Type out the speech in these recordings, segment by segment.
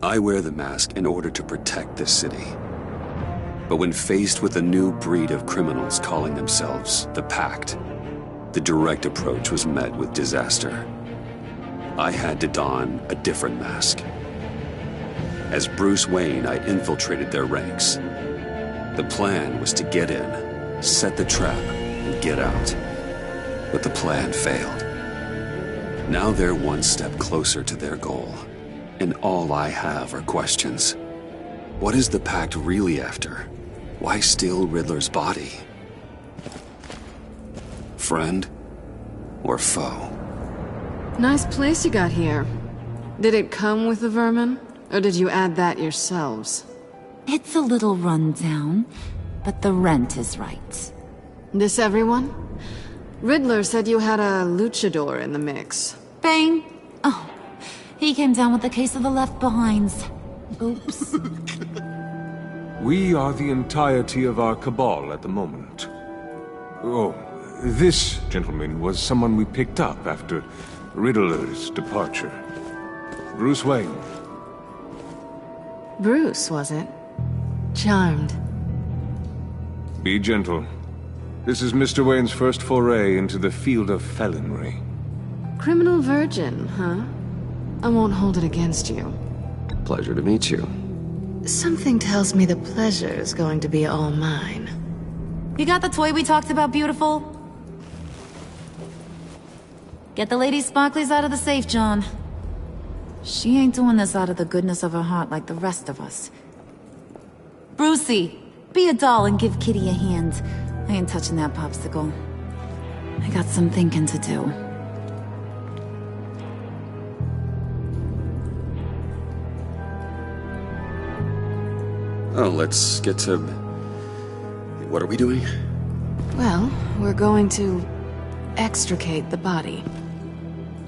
I wear the mask in order to protect this city. But when faced with a new breed of criminals calling themselves the Pact, the direct approach was met with disaster. I had to don a different mask. As Bruce Wayne, I infiltrated their ranks. The plan was to get in, set the trap, and get out. But the plan failed. Now they're one step closer to their goal, and all I have are questions. What is the Pact really after? Why steal Riddler's body? Friend or foe? Nice place you got here. Did it come with the vermin? Or did you add that yourselves? It's a little run down, but the rent is right. This everyone? Riddler said you had a luchador in the mix. Bane? Oh, he came down with a case of the Left Behinds. Oops. We are the entirety of our cabal at the moment. Oh, this gentleman was someone we picked up after Riddler's departure. Bruce Wayne. Bruce, was it? Charmed. Be gentle. This is Mr. Wayne's first foray into the field of felonry. Criminal virgin, huh? I won't hold it against you. Pleasure to meet you. Something tells me the pleasure is going to be all mine. You got the toy we talked about, beautiful? Get the lady sparklies out of the safe, John. She ain't doing this out of the goodness of her heart like the rest of us. Brucey, be a doll and give Kitty a hand. I ain't touching that popsicle. I got some thinking to do. Oh, let's get to... What are we doing? Well, we're going to extricate the body.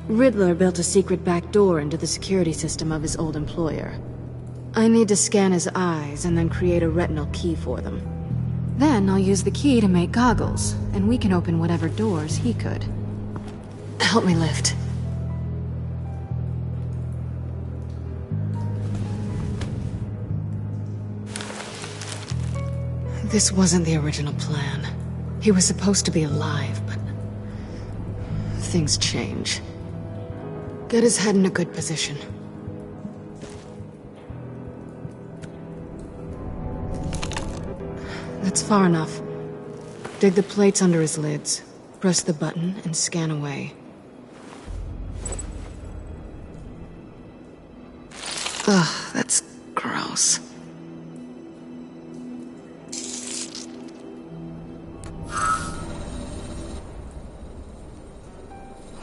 Riddler built a secret back door into the security system of his old employer. I need to scan his eyes and then create a retinal key for them. Then I'll use the key to make goggles, and we can open whatever doors he could. Help me lift. This wasn't the original plan. He was supposed to be alive, but... things change. Get his head in a good position. That's far enough. Dig the plates under his lids. Press the button and scan away. Ugh, that's gross.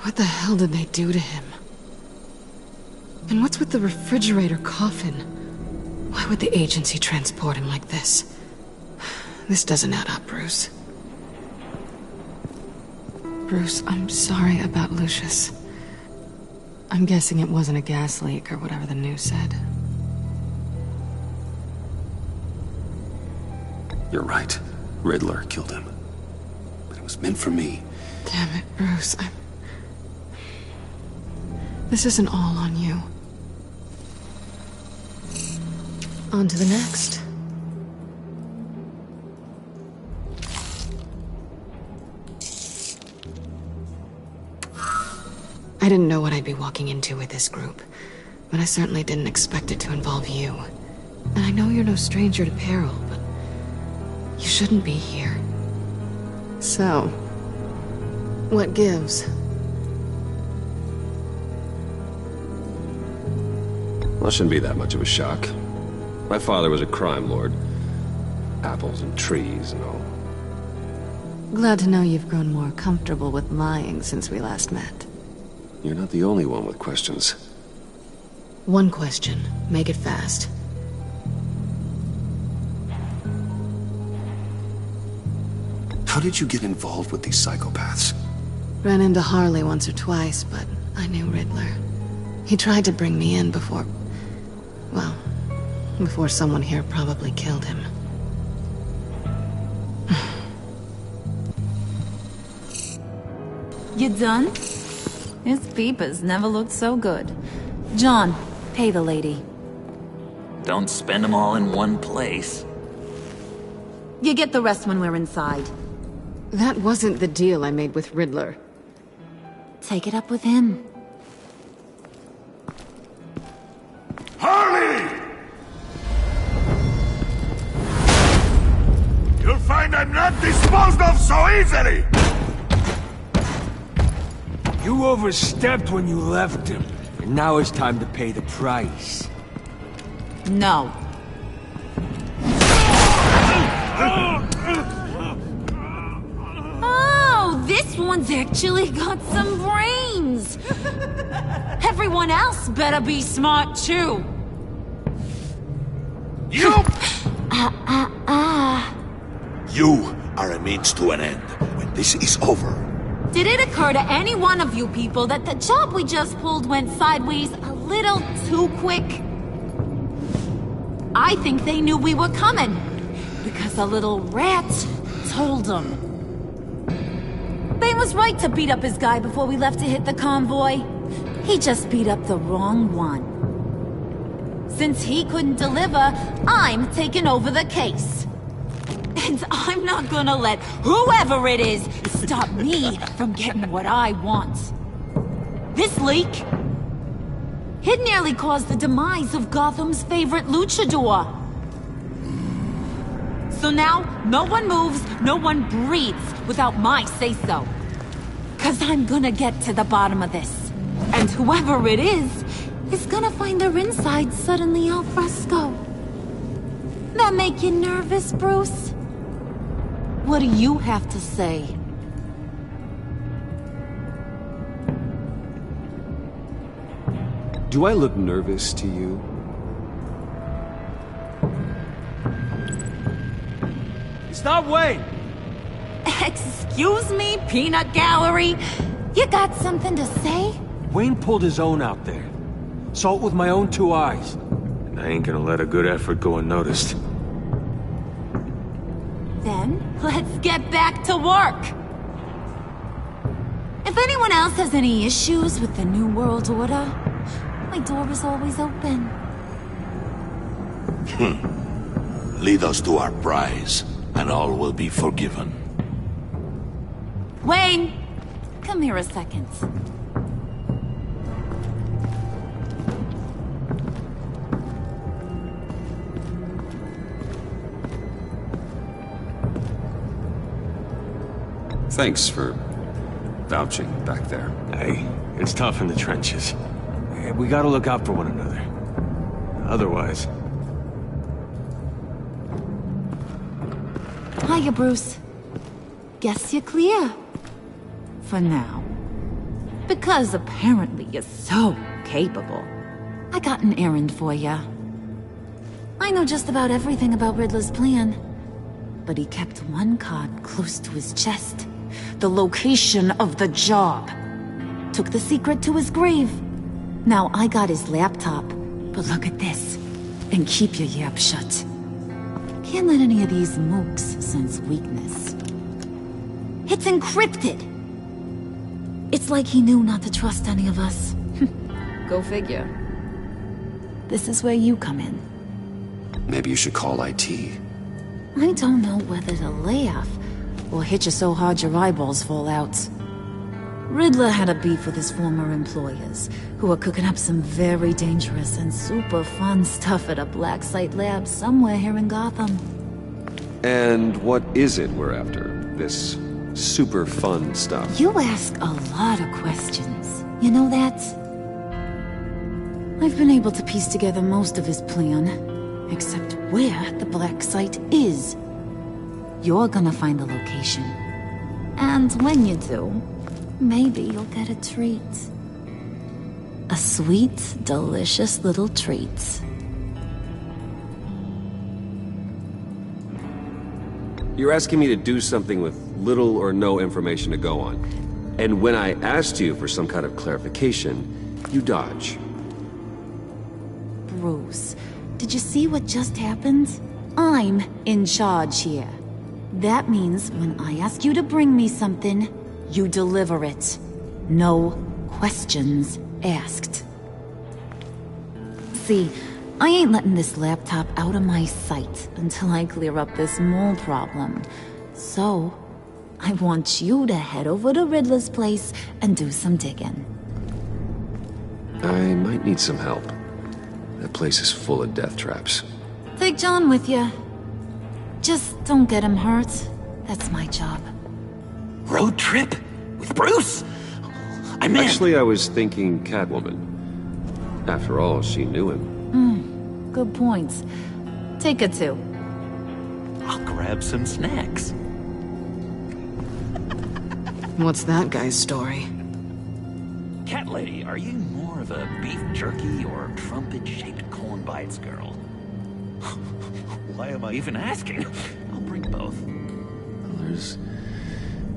What the hell did they do to him? And what's with the refrigerator coffin? Why would the agency transport him like this? This doesn't add up, Bruce. Bruce, I'm sorry about Lucius. I'm guessing it wasn't a gas leak or whatever the news said. You're right. Riddler killed him. But it was meant for me. Damn it, Bruce. This isn't all on you. On to the next. I didn't know what I'd be walking into with this group, but I certainly didn't expect it to involve you. And I know you're no stranger to peril, but you shouldn't be here. So, what gives? Well, it shouldn't be that much of a shock. My father was a crime lord. Apples and trees and all. Glad to know you've grown more comfortable with lying since we last met. You're not the only one with questions. One question. Make it fast. How did you get involved with these psychopaths? Ran into Harley once or twice, but I knew Riddler. He tried to bring me in before... well, before someone here probably killed him. You done? His peepers never looked so good. John, pay the lady. don't spend them all in one place. You get the rest when we're inside. That wasn't the deal I made with Riddler. Take it up with him. Harley! You'll find I'm not disposed of so easily! You overstepped when you left him, and now it's time to pay the price. No. Oh, this one's actually got some brains! Everyone else better be smart too. You! You are a means to an end. When this is over, Did it occur to any one of you people that the job we just pulled went sideways a little too quick? I think they knew we were coming, because a little rat told them. Bane was right to beat up his guy before we left to hit the convoy. He just beat up the wrong one. Since he couldn't deliver, I'm taking over the case. And I'm not gonna let whoever it is stop me from getting what I want. This leak, it nearly caused the demise of Gotham's favorite luchador. So now, no one moves, no one breathes without my say-so. 'Cause I'm gonna get to the bottom of this. And whoever it is gonna find their inside suddenly al fresco. That make you nervous, Bruce? What do you have to say? Do I look nervous to you? It's not Wayne! Excuse me, peanut gallery? You got something to say? Wayne pulled his own out there. Saw it with my own 2 eyes. And I ain't gonna let a good effort go unnoticed. Then, let's get back to work. If anyone else has any issues with the New World Order, my door is always open. lead us to our prize, and all will be forgiven. Wayne, come here a second. Thanks for vouching back there. Hey, it's tough in the trenches. We gotta look out for one another. Otherwise... Hiya, Bruce. Guess you're clear. For now. Because apparently you're so capable. I got an errand for ya. I know just about everything about Riddler's plan. But he kept one card close to his chest. The location of the job. Took the secret to his grave. Now I got his laptop. But look at this. And keep your yap shut. Can't let any of these mooks sense weakness. It's encrypted! It's like he knew not to trust any of us. Go figure. This is where you come in. Maybe you should call IT. I don't know whether to laugh or hit you so hard your eyeballs fall out. Riddler had a beef with his former employers, who were cooking up some very dangerous and super fun stuff at a black site lab somewhere here in Gotham. And what is it we're after? This super fun stuff? You ask a lot of questions. You know that? I've been able to piece together most of his plan, except where the black site is. You're gonna find the location. And when you do, maybe you'll get a treat. A sweet, delicious little treat. You're asking me to do something with little or no information to go on. And when I asked you for some kind of clarification, you dodge. Bruce, did you see what just happened? I'm in charge here. That means when I ask you to bring me something, you deliver it. No questions asked. See, I ain't letting this laptop out of my sight until I clear up this mole problem. So, I want you to head over to Riddler's place and do some digging. I might need some help. That place is full of death traps. Take John with you. Just don't get him hurt. That's my job. Road trip? With Bruce? I mean... Actually, I was thinking Catwoman. After all, she knew him. Good points. Take her too. I'll grab some snacks. What's that guy's story? Cat lady, are you more of a beef jerky or trumpet-shaped corn bites girl? Why am I even asking? I'll bring both. There's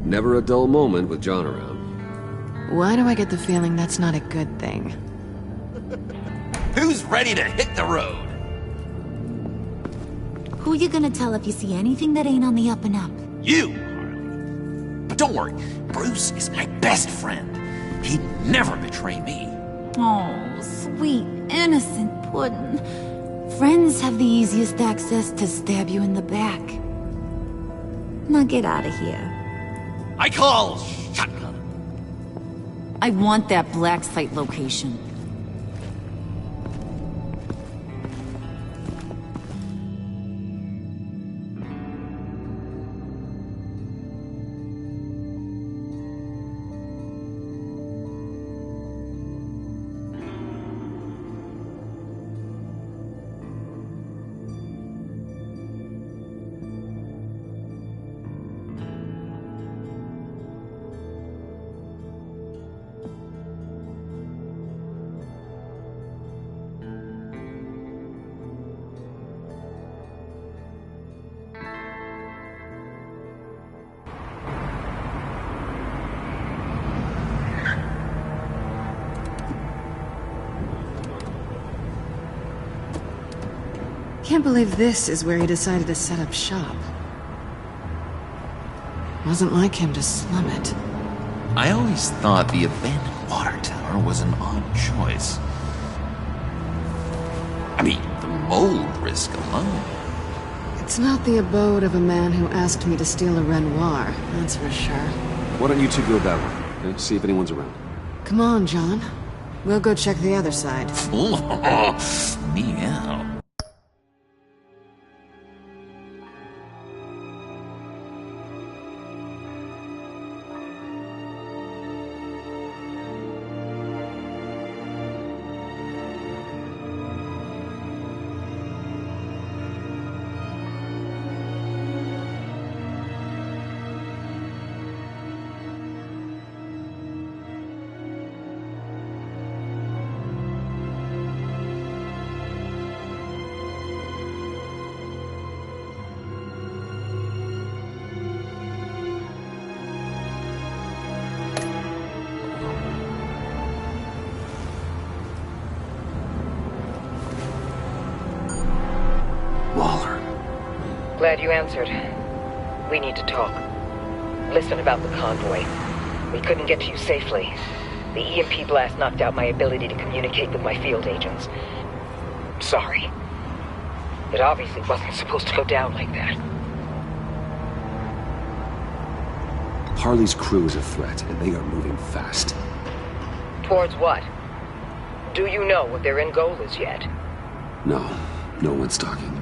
never a dull moment with John around. Why do I get the feeling that's not a good thing? Who's ready to hit the road? Who you gonna tell if you see anything that ain't on the up and up? You, Harley. But don't worry, Bruce is my best friend. He'd never betray me. Oh, sweet, innocent Puddin'. Friends have the easiest access to stab you in the back. Now get out of here. I call shotgun. I want that black site location. Can't believe this is where he decided to set up shop. Wasn't like him to slum it. I always thought the abandoned water tower was an odd choice. I mean, the mold risk alone. It's not the abode of a man who asked me to steal a Renoir, that's for sure. Why don't you two go that way? Okay? See if anyone's around. Come on, John. We'll go check the other side. Meow. Glad you answered. We need to talk. Listen about the convoy. We couldn't get to you safely. The EMP blast knocked out my ability to communicate with my field agents. Sorry. It obviously wasn't supposed to go down like that. Harley's crew is a threat, and they are moving fast. Towards what? Do you know what their end goal is yet? No, no one's talking.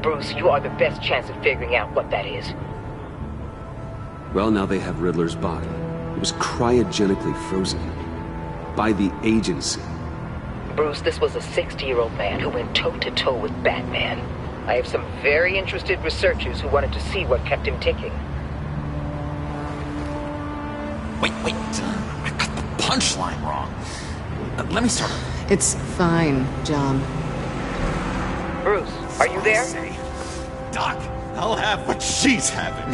Bruce, you are the best chance at figuring out what that is. Well, now they have Riddler's body. It was cryogenically frozen. By the agency. Bruce, this was a 60-year-old man who went toe-to-toe with Batman. I have some very interested researchers who wanted to see what kept him ticking. Wait. I got the punchline wrong. Let me start. It's fine, John. Bruce, are you there? Doc, I'll have what she's having.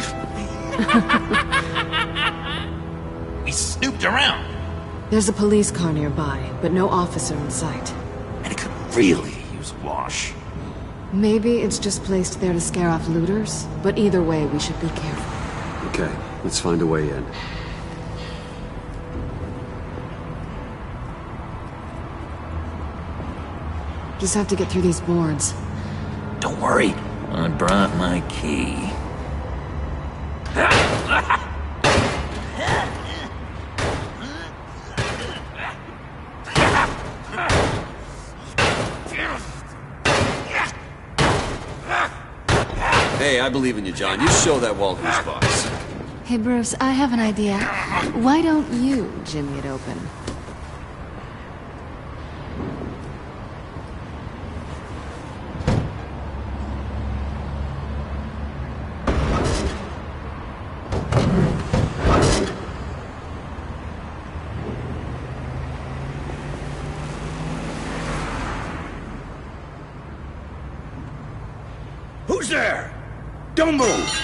We snooped around. There's a police car nearby, but no officer in sight. And it could really use a wash. Maybe it's just placed there to scare off looters, but either way, we should be careful. Okay, let's find a way in. Just have to get through these boards. Don't worry, I brought my key. Hey, I believe in you, John. You show that wall who's boss. Hey, Bruce, I have an idea. Why don't you jimmy it open? Who's there? Don't move!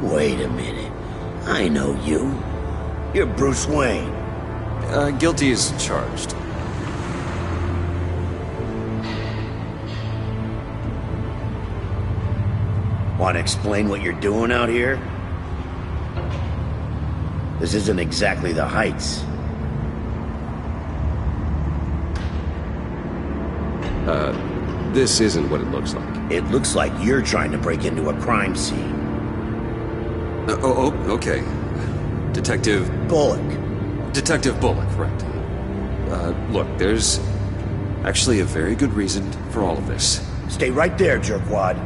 Wait a minute. I know you. You're Bruce Wayne. Guilty as charged. Want to explain what you're doing out here? This isn't exactly the Heights. This isn't what it looks like. It looks like you're trying to break into a crime scene. Okay. Detective Bullock. Detective Bullock, right. Look, there's actually a very good reason for all of this. Stay right there, jerkwad.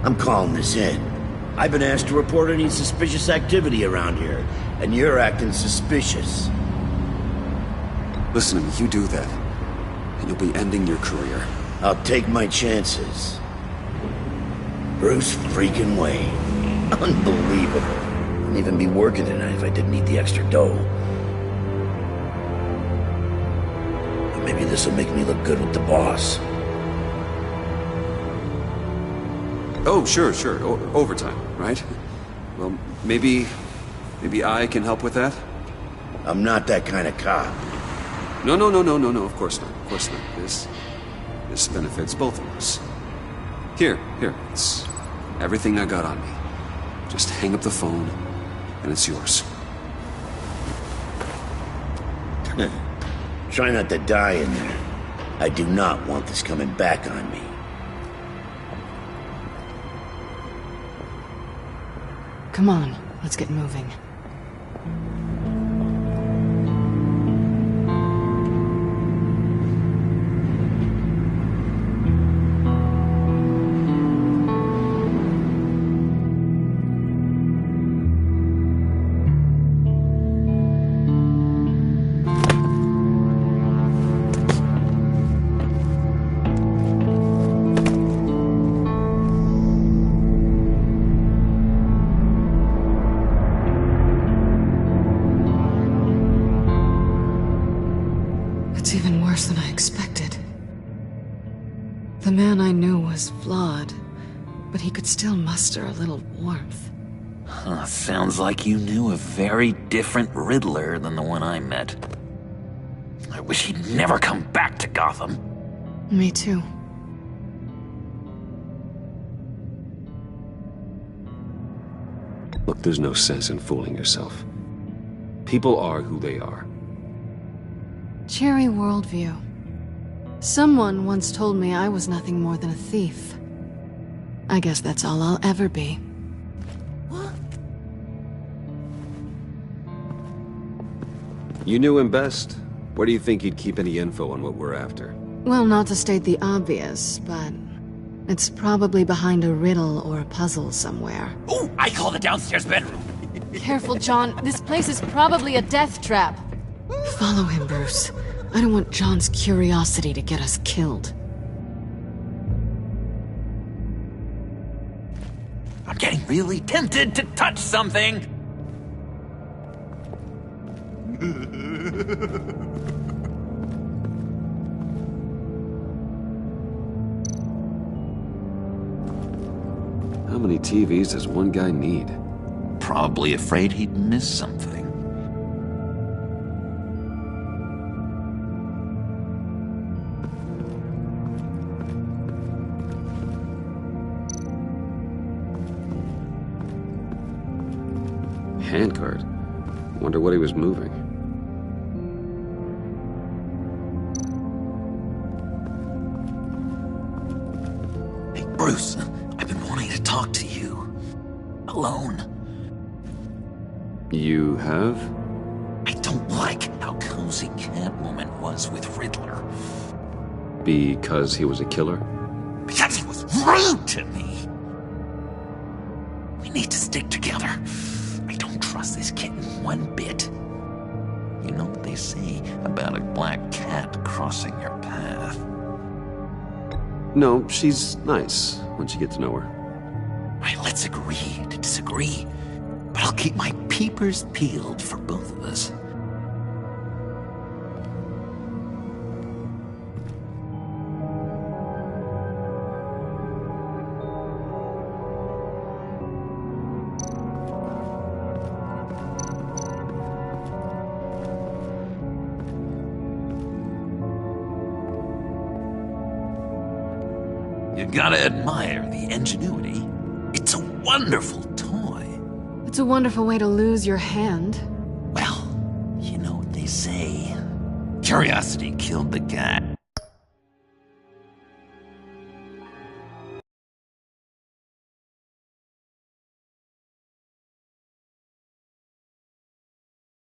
I'm calling this in. I've been asked to report any suspicious activity around here, and you're acting suspicious. Listen to me, you do that, and you'll be ending your career. I'll take my chances. Bruce freaking Wayne. Unbelievable. Wouldn't even be working tonight if I didn't need the extra dough. But maybe this'll make me look good with the boss. Oh, sure. Overtime, right? Well, maybe I can help with that? I'm not that kind of cop. No, of course not. This benefits both of us. Here, it's everything I got on me. Just hang up the phone, and it's yours. Try not to die in there. I do not want this coming back on me. Come on, let's get moving. It's even worse than I expected. The man I knew was flawed, but he could still muster a little warmth. Sounds like you knew a very different Riddler than the one I met. I wish he'd never come back to Gotham. Me too. Look, there's no sense in fooling yourself. People are who they are. Cherry worldview. Someone once told me I was nothing more than a thief. I guess that's all I'll ever be. You knew him best. Where do you think he'd keep any info on what we're after? Well, not to state the obvious, but it's probably behind a riddle or a puzzle somewhere. Ooh, I call the downstairs bedroom. Careful, John. This place is probably a death trap. Follow him, Bruce. I don't want John's curiosity to get us killed. I'm getting really tempted to touch something. How many TVs does one guy need? Probably afraid he'd miss something. Handcart? Wonder what he was moving. Hey, Bruce, I've been wanting to talk to you. Alone. You have? I don't like how cozy Catwoman was with Riddler. Because he was a killer? Because he was rude to me. We need to stick together. I don't trust this kitten one bit. You know what they say about a black cat crossing your path? No, she's nice once you get to know her. Right, let's agree to disagree. But I'll keep my peepers peeled for both of us. You gotta admire the ingenuity. It's a wonderful toy. It's a wonderful way to lose your hand. Well, you know what they say. Curiosity killed the cat.